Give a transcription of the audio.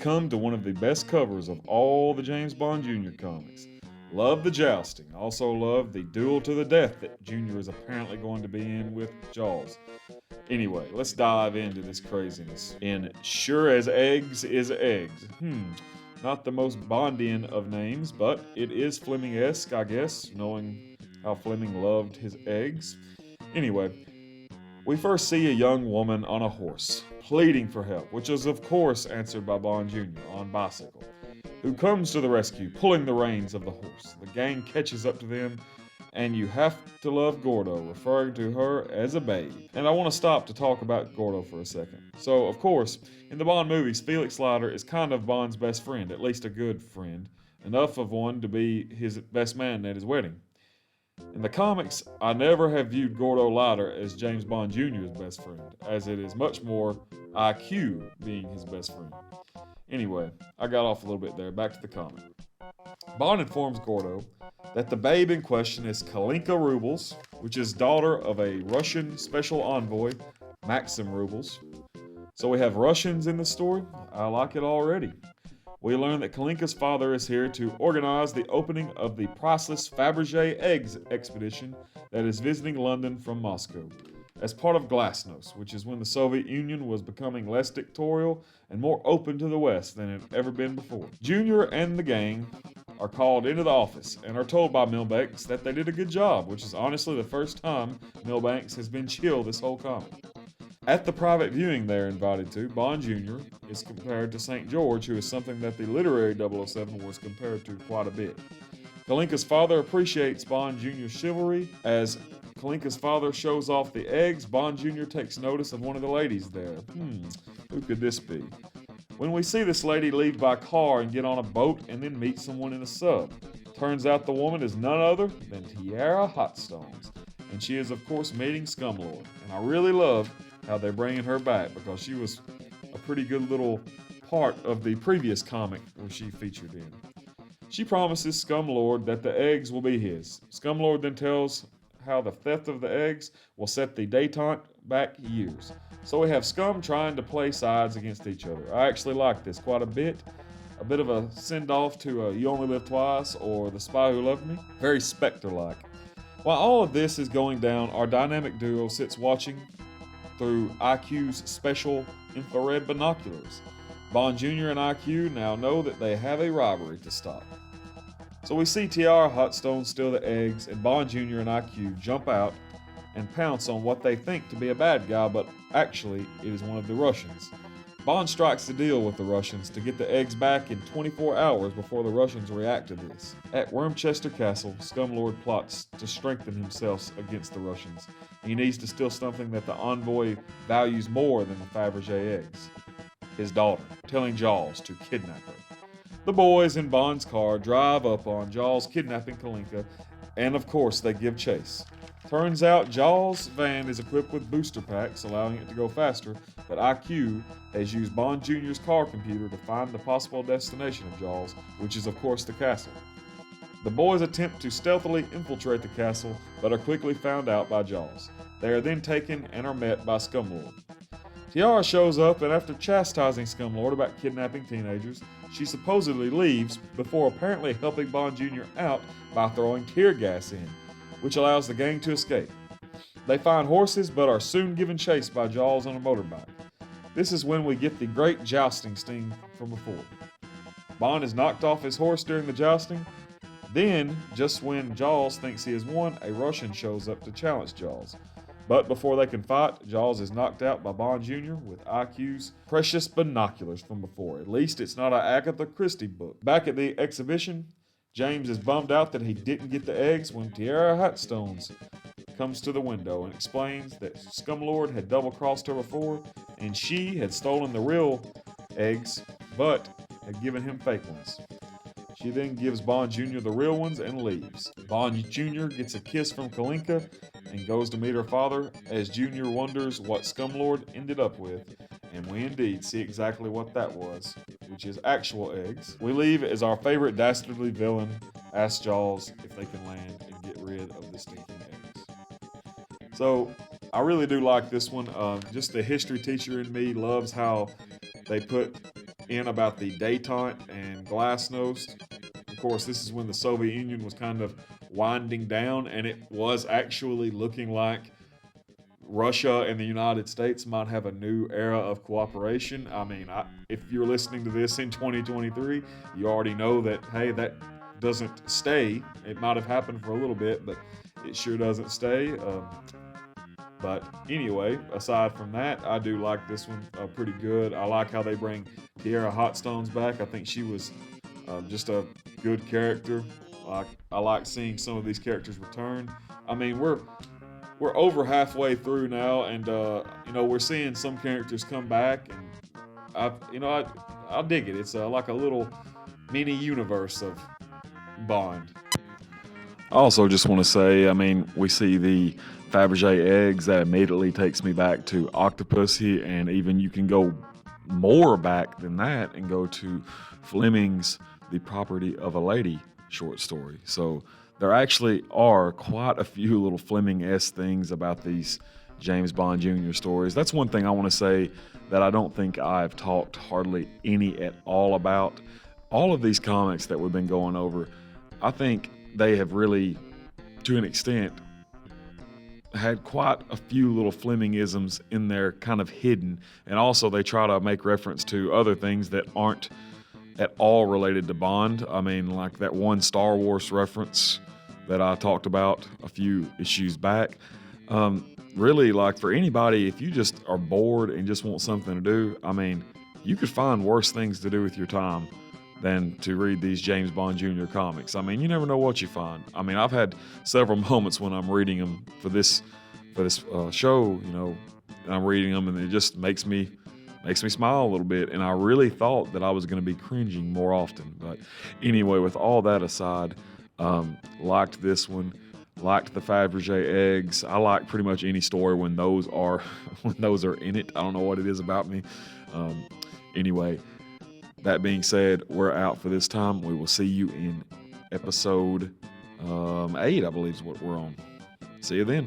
come to one of the best covers of all the James Bond Jr. comics. Love the jousting. Also love the duel to the death that Jr. is apparently going to be in with Jaws. Anyway, let's dive into this craziness. In Sure as Eggs is Eggs. Not the most Bondian of names, but it is Fleming-esque, I guess, knowing how Fleming loved his eggs. Anyway, we first see a young woman on a horse, pleading for help, which is of course answered by Bond Jr. on bicycle, who comes to the rescue, pulling the reins of the horse. The gang catches up to them, and you have to love Gordo, referring to her as a babe. And I want to stop to talk about Gordo for a second. So, of course, in the Bond movies, Felix Leiter is kind of Bond's best friend, at least a good friend, enough of one to be his best man at his wedding. In the comics, I never have viewed Gordo Leiter as James Bond Jr.'s best friend, as it is much more IQ being his best friend. Anyway, I got off a little bit there. Back to the comic. Bond informs Gordo that the babe in question is Kalinka Rubles, which is daughter of a Russian special envoy, Maxim Rubles. So we have Russians in the story. I like it already. We learn that Kalinka's father is here to organize the opening of the priceless Fabergé eggs expedition that is visiting London from Moscow, as part of Glasnost, which is when the Soviet Union was becoming less dictatorial and more open to the West than it had ever been before. Junior and the gang are called into the office and are told by Milbanks that they did a good job, which is honestly the first time Milbanks has been chill this whole comic. At the private viewing they're invited to, Bond Jr. is compared to St. George, who is something that the literary 007 was compared to quite a bit. Kalinka's father appreciates Bond Jr.'s chivalry. As Kalinka's father shows off the eggs, Bond Jr. takes notice of one of the ladies there. Who could this be? When we see this lady leave by car and get on a boat and then meet someone in a sub. Turns out the woman is none other than Tiara Hotstones. And she is, of course, meeting Scumlord. And I really love how they're bringing her back because she was a pretty good little part of the previous comic where she featured in. She promises Scumlord that the eggs will be his. Scumlord then tells how the theft of the eggs will set the detente back years. So we have Scum trying to play sides against each other. I actually like this quite a bit. A bit of a send-off to You Only Live Twice or The Spy Who Loved Me. Very Spectre-like. While all of this is going down, our dynamic duo sits watching through IQ's special infrared binoculars. Bond Jr. and IQ now know that they have a robbery to stop. So we see Tiara Hotstone steal the eggs, and Bond Jr. and IQ jump out and pounce on what they think to be a bad guy, but actually it is one of the Russians. Bond strikes the deal with the Russians to get the eggs back in 24 hours before the Russians react to this. At Wormchester Castle, Scumlord plots to strengthen himself against the Russians. He needs to steal something that the envoy values more than the Fabergé eggs. His daughter, telling Jaws to kidnap her. The boys in Bond's car drive up on Jaws kidnapping Kalinka, and of course they give chase. Turns out Jaws' van is equipped with booster packs, allowing it to go faster, but IQ has used Bond Jr.'s car computer to find the possible destination of Jaws, which is of course the castle. The boys attempt to stealthily infiltrate the castle, but are quickly found out by Jaws. They are then taken and are met by Scumlord. Tiara shows up, and after chastising Scumlord about kidnapping teenagers, she supposedly leaves before apparently helping Bond Jr. out by throwing tear gas in, which allows the gang to escape. They find horses but are soon given chase by Jaws on a motorbike. This is when we get the great jousting scene from before. Bond is knocked off his horse during the jousting. Then, just when Jaws thinks he has won, a Russian shows up to challenge Jaws. But before they can fight, Jaws is knocked out by Bond Jr. with IQ's precious binoculars from before. At least it's not an Agatha Christie book. Back at the exhibition, James is bummed out that he didn't get the eggs when Tiara Hotstones comes to the window and explains that Scumlord had double-crossed her before and she had stolen the real eggs but had given him fake ones. She then gives Bond Jr. the real ones and leaves. Bond Jr. gets a kiss from Kalinka and goes to meet her father as Jr. wonders what Scumlord ended up with, and we indeed see exactly what that was, which is actual eggs. We leave as our favorite dastardly villain asks Jaws if they can land and get rid of the stinking eggs. So, I really do like this one. Just the history teacher in me loves how they put in about the detente and glasnost. Of course, this is when the Soviet Union was kind of winding down, and it was actually looking like Russia and the United States might have a new era of cooperation. I mean, if you're listening to this in 2023, you already know that, hey, that doesn't stay. It might have happened for a little bit, but it sure doesn't stay. But anyway, aside from that, I do like this one pretty good. I like how they bring Tierra Hotstones back. I think she was just a good character. I like seeing some of these characters return. I mean, we're over halfway through now, and we're seeing some characters come back, and I dig it. It's like a little mini universe of Bond. I also just want to say, I mean, we see the Fabergé eggs. That immediately takes me back to Octopussy, and even you can go more back than that and go to Fleming's The Property of a Lady short story. So there actually are quite a few little Fleming-esque things about these James Bond Jr. stories. That's one thing I want to say that I don't think I've talked hardly any at all about. All of these comics that we've been going over, I think they have really, to an extent, had quite a few little Flemingisms in there kind of hidden. And also they try to make reference to other things that aren't at all related to Bond. I mean, like that one Star Wars reference that I talked about a few issues back. Really, like for anybody, if you just are bored and just want something to do, I mean, you could find worse things to do with your time than to read these James Bond Jr. comics. I mean, you never know what you find. I mean, I've had several moments when I'm reading them for this show, and I'm reading them, and it just makes me smile a little bit. And I really thought that I was going to be cringing more often. But anyway, with all that aside, liked this one. Liked the Fabergé eggs. I like pretty much any story when those are in it. I don't know what it is about me. Anyway, that being said, we're out for this time. We will see you in episode 8, I believe is what we're on. See you then.